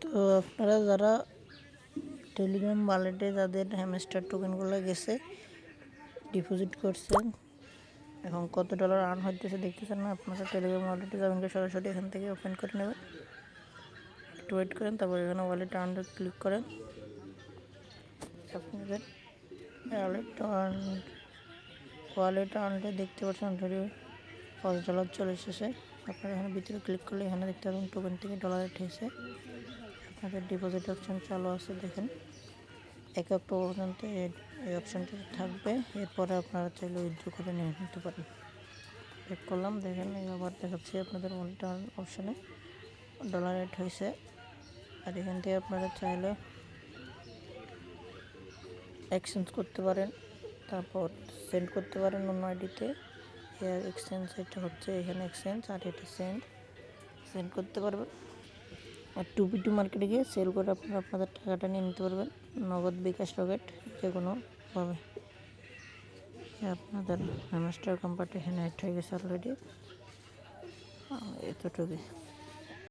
তো আপনারা যারা টেলিগ্রাম ওয়ালেটে যাদের হ্যামস্টার টোকেনগুলো গেছে ডিপোজিট করছেন, এখন কত ডলার আর্ন হইতেছে দেখতেছেন না, আপনারা টেলিগ্রাম ওয়ালেটে যাবেন, সরাসরি এখান থেকে ওপেন করে নেবেন। একটু ওয়েট করেন, তারপর এখানে ওয়ালেট আর্নে ক্লিক করেন। আপনাদের ওয়ালেট আর্নটা দেখতে পাচ্ছেন অলরেডি $5 চলে এসেছে। আপনারা এখানে ভিতরে ক্লিক করলে এখানে দেখতে পাবেন টোকেন থেকে ডলার উঠেছে। আপনাদের ডিপোজিট অপশন চালু আছে, দেখেন 1 অক্টোবর পর্যন্ত এই অপশানটি থাকবে। এরপরে আপনারা চাইলে উইথড্র করে নিয়ে নিতে পারেন। চেক করলাম, দেখেন আবার দেখাচ্ছি আপনাদের ওয়ালেট অপশানে ডলার এড হয়েছে। আর এখান থেকে আপনারা চাইলে এক্সচেঞ্জ করতে পারেন, তারপর সেন্ড করতে পারেন অন্য আইডিতে। এর এক্সচেঞ্জ এটা হচ্ছে এখানে এক্সচেঞ্জ, আর এটা সেন্ড করতে পারবেন। আর 2B2 মার্কেটে গিয়ে সেল করে আপনারা আপনাদের টাকাটা নিয়ে নিতে পারবেন, নগদ, বিকাশ, রকেট, যে কোনোভাবে। আপনাদের হ্যামস্টার কোম্পানি এখানে অ্যাড হয়ে গেছে অলরেডি, এতটুকুই।